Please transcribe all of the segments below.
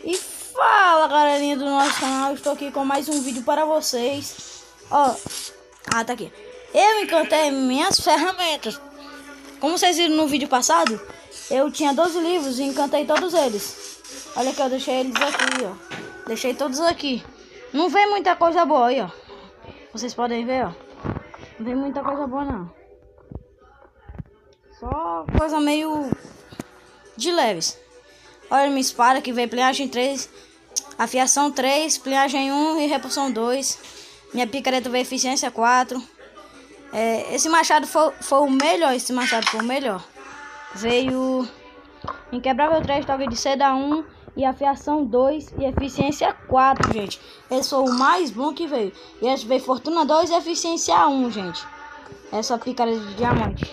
E fala, galerinha do nosso canal, estou aqui com mais um vídeo para vocês. Ó, tá aqui. Eu encantei minhas ferramentas. Como vocês viram no vídeo passado, eu tinha 12 livros e encantei todos eles. Olha que eu deixei eles aqui, ó. Deixei todos aqui. Não vem muita coisa boa aí, ó. Vocês podem ver, ó. Não vem muita coisa boa, não. Só coisa meio de leves. Olha minha espada que veio plinhagem 3, afiação 3, plinhagem 1 e repulsão 2. Minha picareta veio eficiência 4. Esse machado foi o melhor. Esse machado foi o melhor. Veio inquebrável 3, toque de seda 1 e afiação 2 e eficiência 4, gente. Esse foi o mais bom que veio. E esse veio fortuna 2 e eficiência 1, gente. Essa picareta de diamante.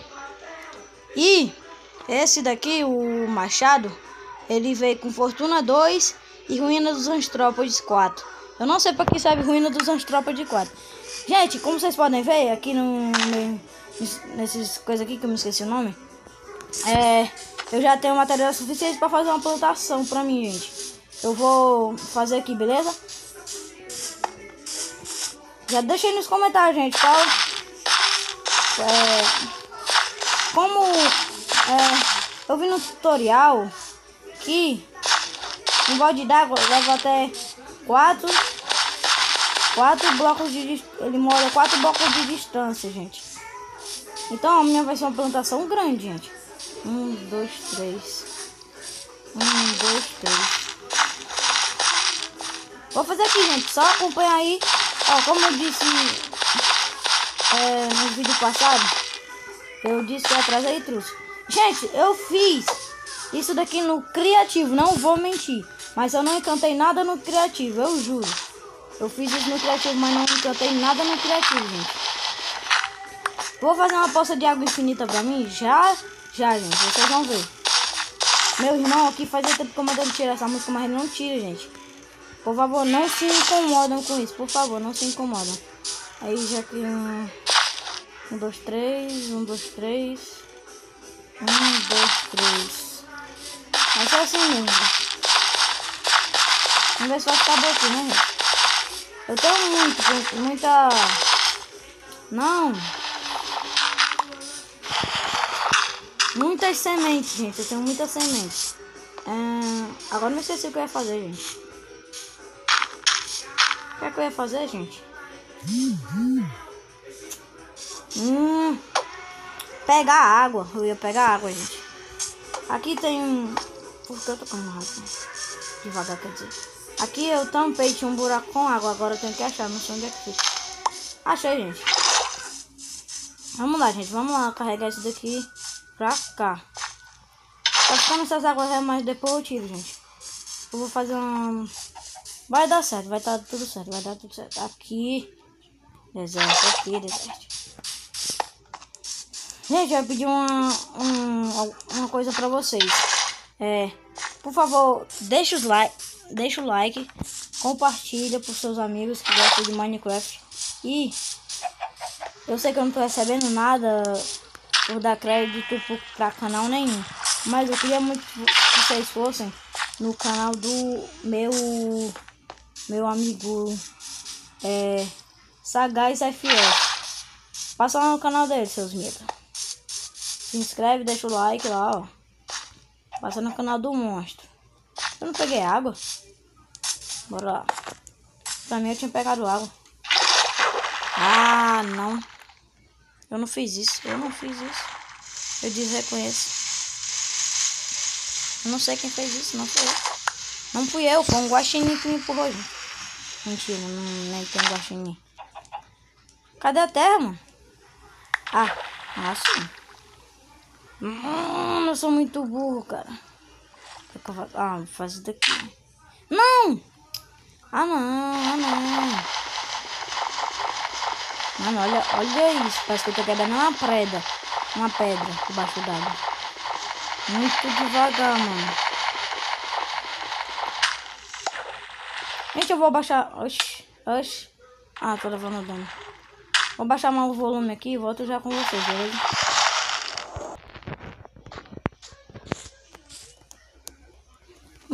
E esse daqui, o machado, ele veio com fortuna 2 e ruína dos antrópodes 4. Eu não sei para que serve ruína dos antrópodes 4. Gente, como vocês podem ver aqui nesses coisas aqui que eu me esqueci o nome, eu já tenho material suficiente para fazer uma plantação para mim, gente. Eu vou fazer aqui, beleza? Já deixei nos comentários, gente, qual eu vi no tutorial que um balde d'água leva até 4 blocos de... Ele mora 4 blocos de distância, gente. Então a minha vai ser uma plantação grande, gente. 1, 2, 3. 1, 2, 3. Vou fazer aqui, gente. Só acompanhar aí. Ó, como eu disse no vídeo passado, eu disse que ia trazer e trouxe. Gente, eu fiz isso daqui no criativo, não vou mentir. Mas eu não encantei nada no criativo, eu juro. Eu fiz isso no criativo, mas não encantei nada no criativo, gente. Vou fazer uma poça de água infinita pra mim? Já, gente, vocês vão ver. Meu irmão aqui fazia tempo que eu mandei tirar essa música, mas ele não tira, gente. Por favor, não se incomodam com isso, por favor, não se incomodam. Aí já que 1, 2, 3, 1, 2, 3. 1, 2, 3. Mas é assim mesmo. Vamos ver se vai ficar bom aqui, né, gente? Eu tenho muita... Não. Muitas sementes, gente. Eu tenho muitas sementes. Agora não sei se o que eu ia fazer, gente. O que é que eu ia fazer, gente? Pegar água. Eu ia pegar água, gente. Aqui tem um... Por que eu tô com rápido? Devagar, quer dizer. Aqui eu tampei, tinha um buraco com água. Agora eu tenho que achar, não sei onde é que fica. Achei, gente. Vamos lá, gente. Vamos lá carregar isso daqui pra cá. Tá ficando essas águas, mas depois eu tiro, gente. Eu vou fazer um... Vai dar certo, vai dar tudo certo. Vai dar tudo certo. Aqui. Deserto, aqui, deserto. Gente, eu pedi uma coisa pra vocês. Por favor, deixa o like, compartilha pros seus amigos que gostam de Minecraft. E eu sei que eu não tô recebendo nada por dar crédito pra canal nenhum, mas eu queria muito que vocês fossem no canal do meu amigo Sagaz FS. Passa lá no canal dele, seus medos. Se inscreve, deixa o like lá, ó. Passa no canal do monstro. Eu não peguei água. Bora lá. Pra mim eu tinha pegado água. Ah, não. Eu não fiz isso. Eu desreconheço. Eu não sei quem fez isso. Não fui eu. Não fui eu. Foi um guaxinim que me empurrou, gente. Mentira, nem tem guaxinim. Cadê a terra, mano? Sim. Eu sou muito burro, cara. Vou fazer isso daqui. Não! Não. Mano, olha isso. Parece que eu tô quebrando uma pedra debaixo d'água. Muito devagar, mano. Gente, eu vou baixar... Oxi. Tô levando dano. Vou baixar mais o volume aqui e volto já com vocês, beleza?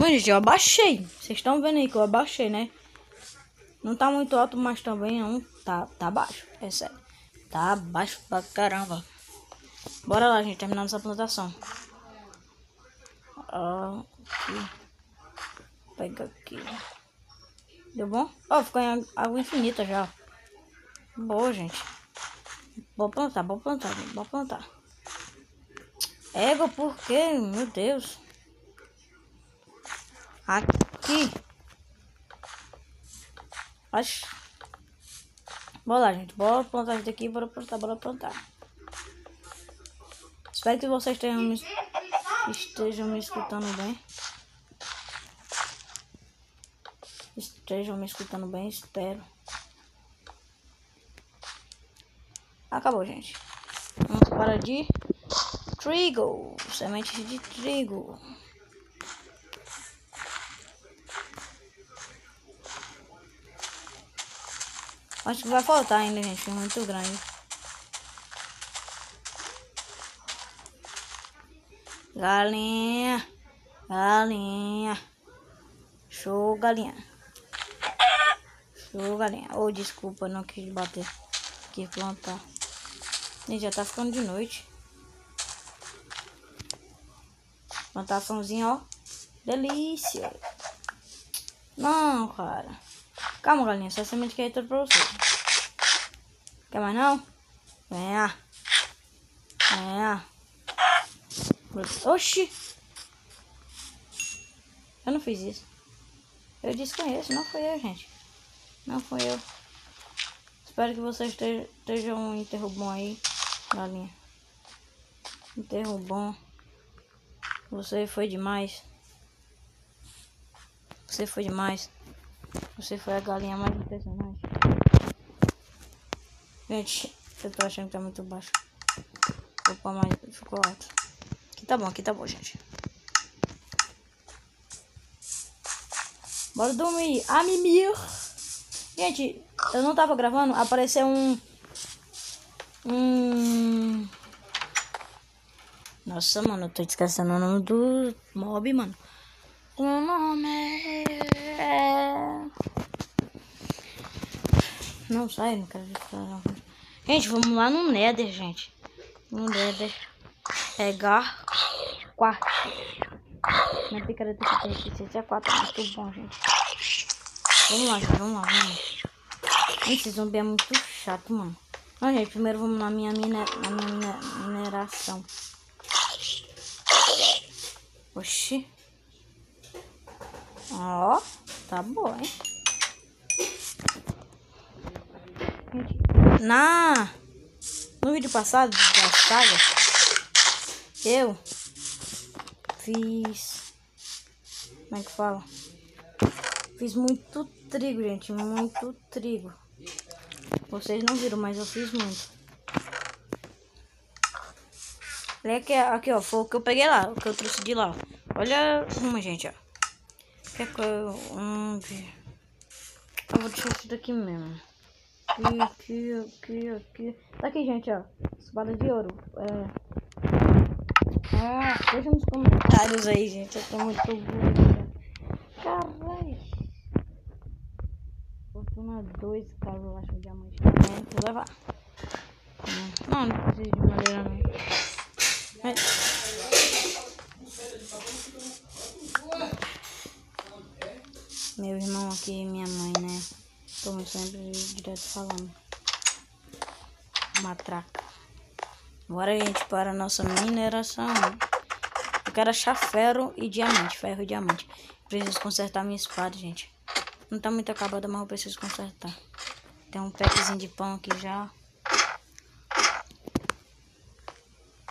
Mano, gente, eu abaixei. Vocês estão vendo aí que eu abaixei, né? Não tá muito alto, mas também não tá baixo. É sério. Tá baixo pra caramba. Bora lá, gente, terminar essa plantação. Aqui. Pega aqui. Deu bom? Ó, ficou em água infinita já. Boa, gente. Vou plantar, gente. Vou plantar. Égua, por quê? Meu Deus. Aqui. Acho. Bora lá, gente. Bora plantar isso daqui. Bora plantar. Espero que vocês estejam me escutando bem. Espero. Acabou, gente. Vamos para de trigo. Sementes de trigo. Acho que vai faltar ainda, gente. É muito grande. Galinha. Show, galinha. Oh, desculpa, não quis bater. Quis plantar. E já tá ficando de noite. Plantaçãozinha, ó. Delícia. Não, cara. Calma, galinha. Essa semente que é toda pra você. Quer mais não? Venha. Oxi. Eu não fiz isso. Eu desconheço. Não foi eu, gente. Não foi eu. Espero que vocês estejam um enterro bom aí, galinha. Enterro bom. Você foi demais. Você foi a galinha mais impressionante. Gente, eu tô achando que tá muito baixo. Opa, mas ficou alto. Aqui tá bom, gente. Bora dormir. A mimir. Gente, eu não tava gravando. Apareceu Nossa, mano, eu tô esquecendo o nome do mob, mano. O nome é... Não sai, não quero falar. Gente, vamos lá no Nether, gente. No Nether. Pegar quarto. Minha picareta que tem eficiência é 4. Muito bom, gente. Vamos lá, gente. Vamos lá. Esse zumbi é muito chato, mano. Não, gente, primeiro vamos na minha mineração. Oxi. Ó, tá bom, hein? No vídeo passado da saga, eu fiz... Como é que fala? Fiz muito trigo, gente. Muito trigo. Vocês não viram, mas eu fiz muito. Olha aqui, ó. Foi o que eu peguei lá. O que eu trouxe de lá. Olha uma, gente, ó. Que eu vou deixar isso daqui mesmo. Aqui. Tá aqui, gente, ó. Espada de ouro. Deixa nos comentários aí, gente. Eu tô muito burro. Caralho. Fortuna 2, caso eu ache um diamante também. Vou levar. Não precisa de madeira, não. Meu irmão aqui e minha mãe, né? Como sempre, direto falando. Matraca. Bora, gente, para a nossa mineração. Eu quero achar ferro e diamante. Preciso consertar minha espada, gente. Não tá muito acabada, mas eu preciso consertar. Tem um packzinho de pão aqui já.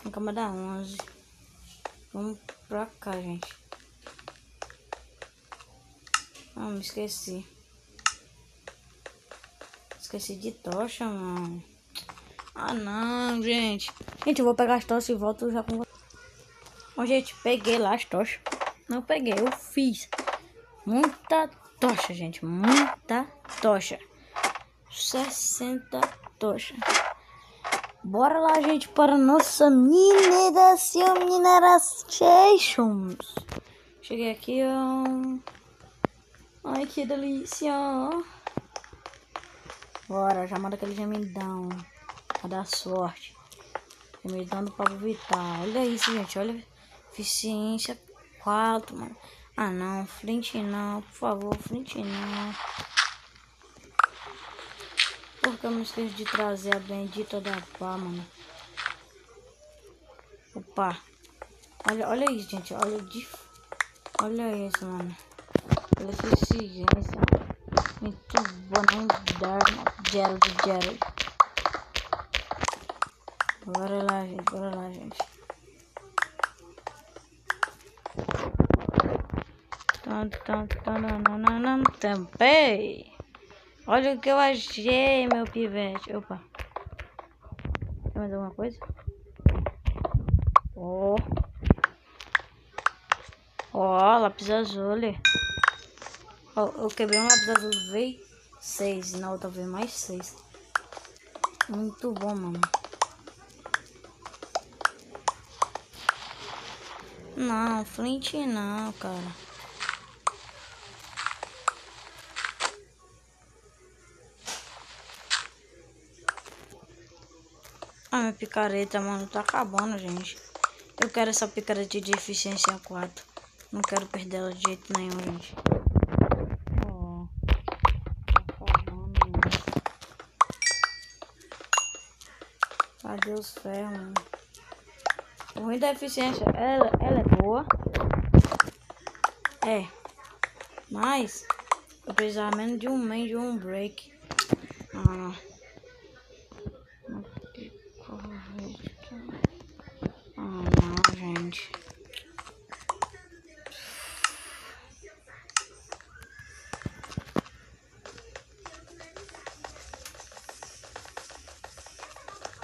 Na cama da 11. Vamos pra cá, gente. Ah, me esqueci. Esqueci de tocha, mano. Ah, não, gente. Gente, eu vou pegar as tochas e volto já com vocês. Bom, gente, peguei lá as tochas. Não peguei, eu fiz. Muita tocha, gente. Muita tocha. 60 tochas. Bora lá, gente, para nossa mineração. Cheguei aqui, ó. Ai, que delícia. Bora, já manda aquele gemidão. Pra dar sorte. Gemidão do Pablo Vittar. Olha isso, gente. Olha. Eficiência 4, mano. Ah, não. Flint não. Por favor, Flint não. Porque eu me esqueci de trazer a bendita da pá, mano. Opa. Olha isso, gente. Olha isso, mano. Olha essa eficiência. Muito bom. Não dá, Gerald. Bora lá, gente. Tampei. Olha o que eu achei, meu pivete. Opa. Tem mais alguma coisa? Ó, lápis azul. Ó, eu quebrei um lápis azul, veio 6. Na outra veio mais 6. Muito bom, mano. Não, Flint não, cara. Ah, minha picareta, mano, tá acabando, gente. Eu quero essa picareta de eficiência 4. Não quero perder ela de jeito nenhum, gente. Ó, tá acabando, mano. Cadê os ferros, mano? O ruim da eficiência, ela é boa. É. Mas eu precisava menos de um main de um break. Ah, não, gente.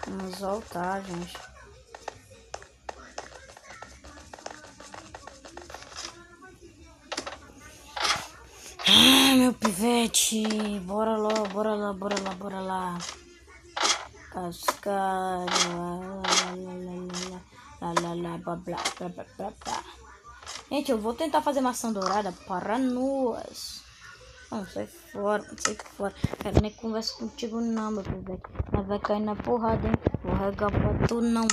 Vamos voltar, gente. Ah, meu pivete. Bora lá. Cascada. Blá. Gente, eu vou tentar fazer maçã dourada para nós. Não, sai fora. Quero nem conversa contigo não, meu pivete. Mas vai cair na porrada, hein? Vou regar pra tu não.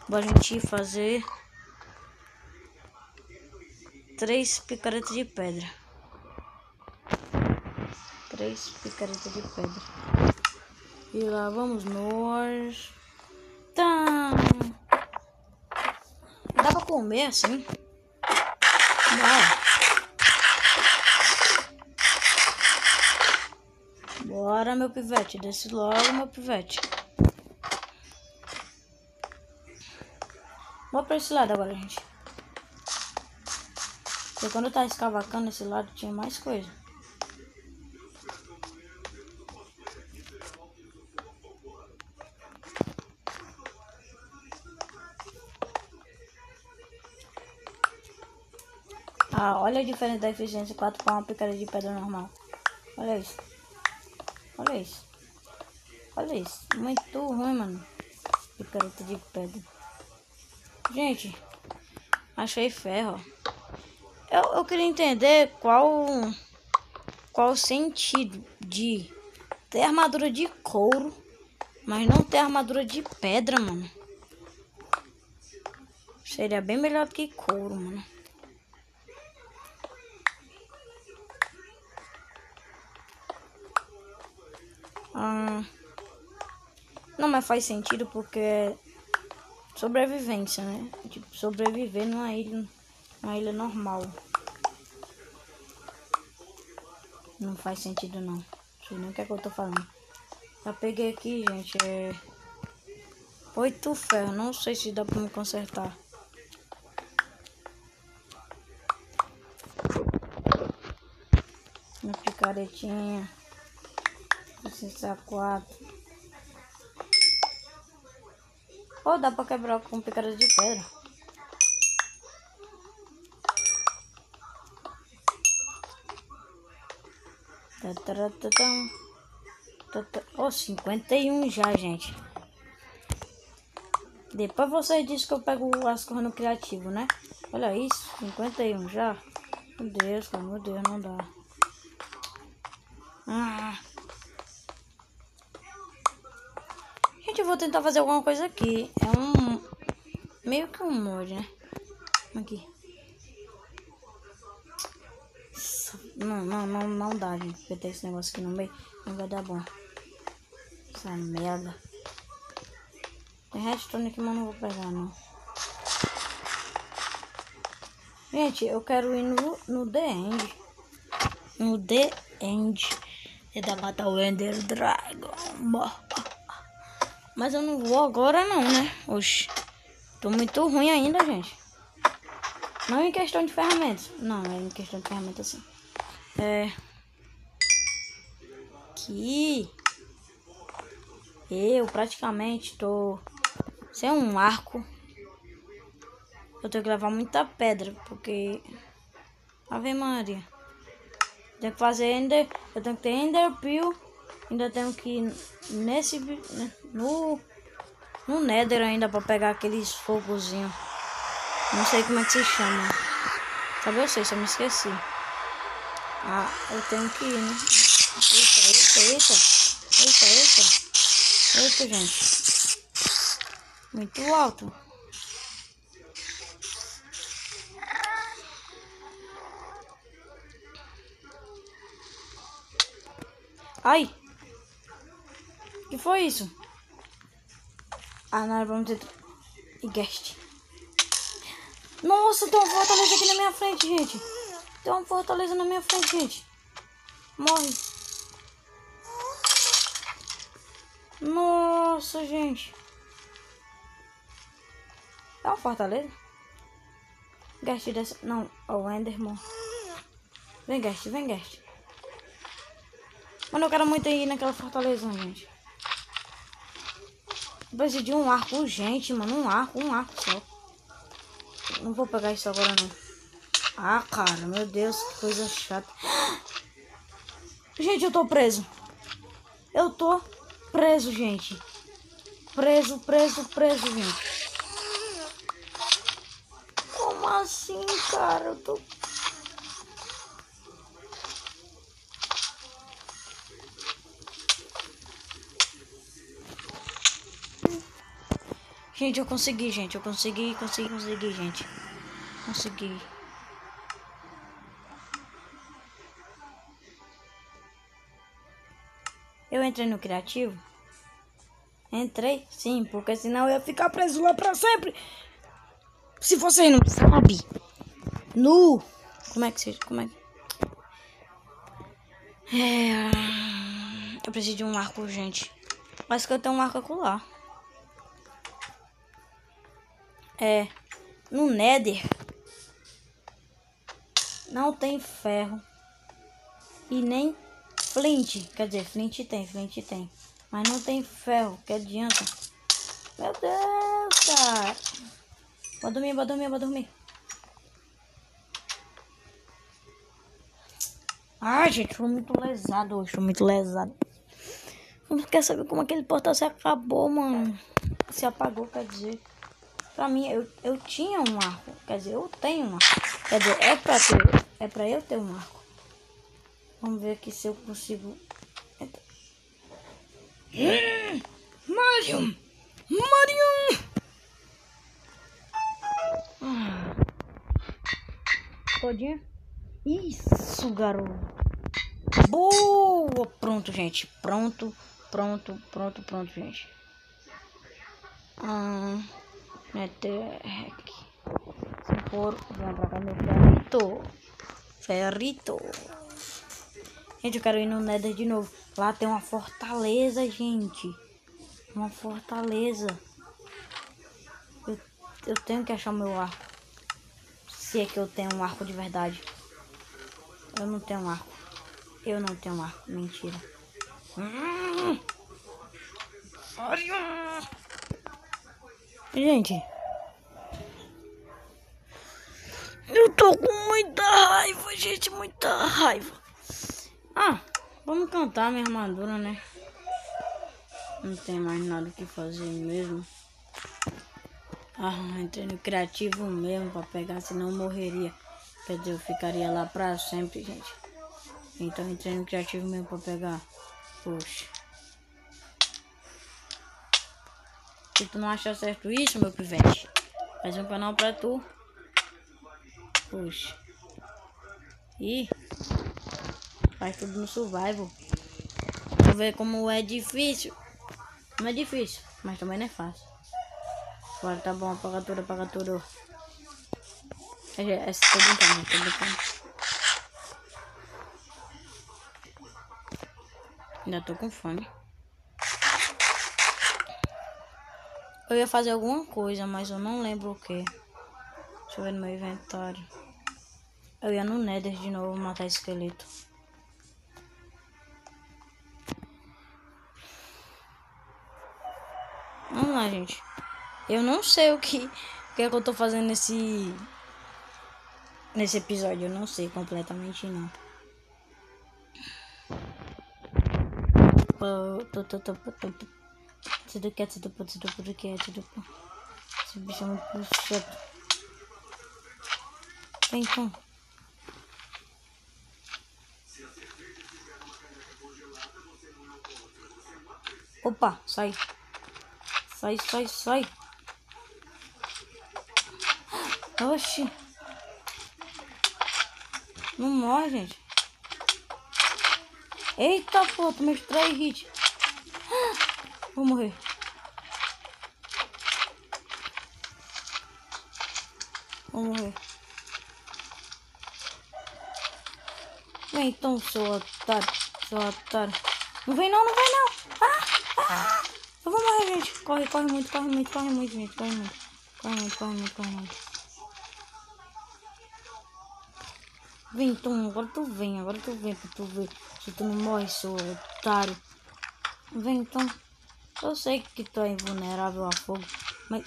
Bora a gente fazer 3 picaretas de pedra. 3 picaretas de pedra. E lá vamos nós. Tá. Dá pra comer assim? Dá. Bora, meu pivete. Desce logo, meu pivete. Vou pra esse lado agora, gente. Porque quando eu tava escavacando esse lado tinha mais coisa. Ah, olha a diferença da eficiência 4 para uma picareta de pedra normal. Olha isso. Muito ruim, mano. Picareta de pedra. Gente, achei ferro. Eu queria entender qual o sentido de ter armadura de couro, mas não ter armadura de pedra, mano. Seria bem melhor do que couro, mano. Não, mas faz sentido porque é sobrevivência, né? Tipo, sobreviver numa ilha normal. Não faz sentido não. Não sei nem o que é que eu tô falando. Já peguei aqui, gente, 8 ferros. Não sei se dá pra me consertar. Minha picaretinha. Licença 4. Ou dá pra quebrar com picareta de pedra. Oh, 51 já, gente. Depois vocês dizem que eu pego as coisas no criativo, né? Olha isso, 51 já. Meu Deus, cara, meu Deus, não dá. Gente, eu vou tentar fazer alguma coisa aqui. É meio que um mod, né? Aqui. Não dá, gente. Porque tem esse negócio aqui no meio. Não vai dar bom. Essa merda. Tem redstone aqui, mas não vou pegar, não. Gente, eu quero ir no The End. No The End. Tentar matar o Ender Dragon. Mas eu não vou agora, não, né? Oxi. Tô muito ruim ainda, gente. Não em questão de ferramentas. Não, é em questão de ferramentas, sim. Que eu praticamente tô sem um arco. Eu tenho que levar muita pedra, porque Ave Maria. Tenho que fazer Ender. Eu tenho que ter Ender Pearl. Ainda tenho que ir no Nether ainda pra pegar aqueles fogozinhos. Não sei como é que se chama. Sabe, eu sei, só me esqueci. Eu tenho que ir, né? Eita, gente. Muito alto. Ai! Que foi isso? Nós vamos ter... Guest. Nossa, tem uma fortaleza aqui na minha frente, gente. Tem uma fortaleza na minha frente, gente. Morre. Nossa, gente. É uma fortaleza? Guest dessa... Não, o Enderman. Vem, Guest, vem, Guest. Mano, eu quero muito ir naquela fortaleza, gente. Eu preciso de um arco urgente, mano. Um arco só. Não vou pegar isso agora, não. Cara, meu Deus, que coisa chata. Gente, eu tô preso. Eu tô preso, gente. Preso, gente. Como assim, cara? Eu tô... Gente, eu consegui, gente. Eu consegui, gente. Consegui. Eu entrei no criativo? Entrei, sim, porque senão eu ia ficar preso lá pra sempre. Se você não sabe, como é que seja? Eu preciso de um arco urgente. Mas que eu tenho um arco acolá. No Nether não tem ferro e nem flint. Quer dizer, flint tem. Mas não tem ferro, que adianta. Meu Deus, cara. Vou dormir. Gente, tô muito lesado hoje. Não quer saber como aquele portal se acabou, mano. Se apagou, quer dizer. Pra mim, eu tinha um arco. Quer dizer, eu tenho um arco. Quer dizer, é pra eu ter um arco. Vamos ver aqui se eu consigo... Mario! Todinha? Isso, garoto. Boa! Pronto, gente. Pronto, gente. Netherrack. Se for, vem pra cá, meu ferrito. Gente, eu quero ir no Nether de novo. Lá tem uma fortaleza, gente. Uma fortaleza. Eu tenho que achar o meu arco. Se é que eu tenho um arco de verdade. Eu não tenho um arco. Mentira. Gente. Eu tô com muita raiva, gente. Muita raiva. Vamos cantar minha armadura, né? Não tem mais nada o que fazer mesmo. Entrei no criativo mesmo pra pegar, senão eu morreria. Quer dizer, eu ficaria lá pra sempre, gente. Então entrei no criativo mesmo pra pegar. Poxa. Se tu não achar certo isso, meu pivete, faz um canal pra tu. Poxa. E faz tudo no survival. Vou ver como é difícil. Não é difícil, mas também não é fácil. Agora tá bom, apaga tudo, apaga tudo. Essa tô brincando, tô brincando. Ainda tô com fome. Eu ia fazer alguma coisa, mas eu não lembro o que. Deixa eu ver no meu inventário. Eu ia no Nether de novo matar esqueleto. Vamos lá, gente. Eu não sei o que é que eu tô fazendo nesse episódio. Eu não sei completamente, não. Esse bicho é muito chato. Vem, então. Opa, sai. Sai. Oxi. Não morre, gente. Eita, pô, tomei 3 hits. Vou morrer. Vem então, seu otário. Não vem não. Eu vou morrer, gente. Corre muito, gente. Corre muito. Vem então, agora tu vem pra tu ver se tu não morre, seu otário. Vem então. Eu sei que tu é invulnerável a fogo, mas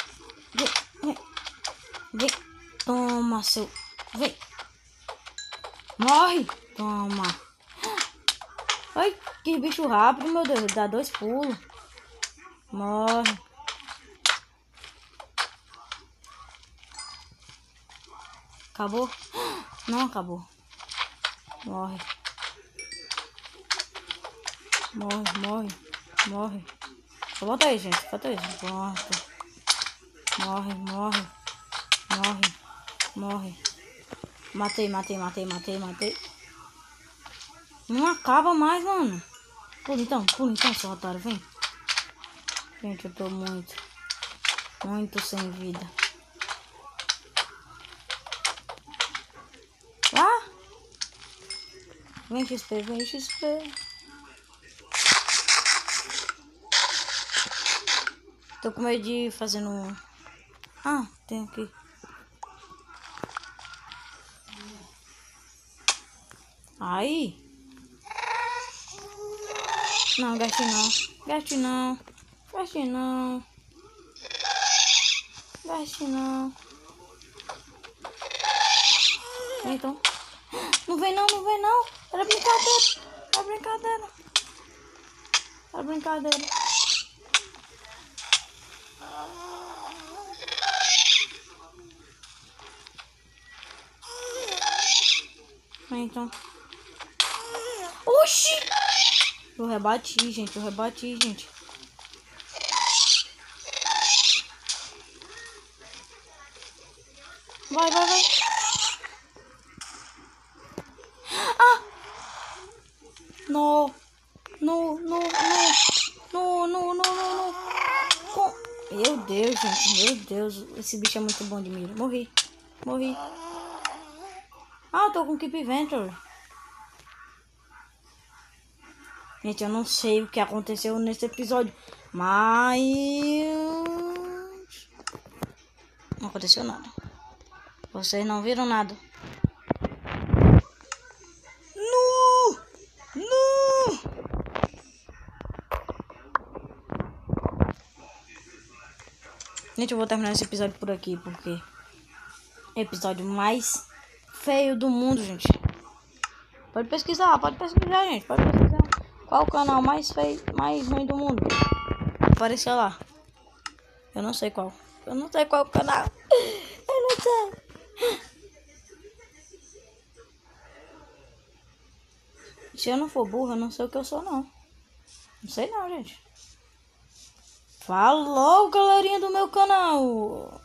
vem. Toma, seu. Vem. Morre. Toma. Ai, que bicho rápido, meu Deus. Dá 2 pulos. Morre. Acabou? Não acabou. Morre. Volta aí, gente. Pronto. Morre. Matei. Não acaba mais, mano. Pula então, seu otário, vem. Gente, eu tô muito sem vida. Ah! Vem XP. Tô com medo de fazer no... Ah, tem aqui. Aí. Não, gaste não. Então. Não vem não. Era brincadeira. Então. Oxi! Eu rebati, gente. Vai. Ah! No. Meu Deus, gente. Esse bicho é muito bom de mira. Morri. Ah, eu tô com Keep Venture. Gente, eu não sei o que aconteceu nesse episódio, mas não aconteceu nada. Vocês não viram nada. No! Gente, eu vou terminar esse episódio por aqui, porque é o episódio mais feio do mundo, gente. Pode pesquisar, gente. Qual o canal mais feio, mais ruim do mundo? Apareceu lá. Eu não sei qual. Eu não sei qual o canal. Eu não sei. Se eu não for burra, eu não sei o que eu sou, não. Não sei não, gente. Falou, galerinha do meu canal.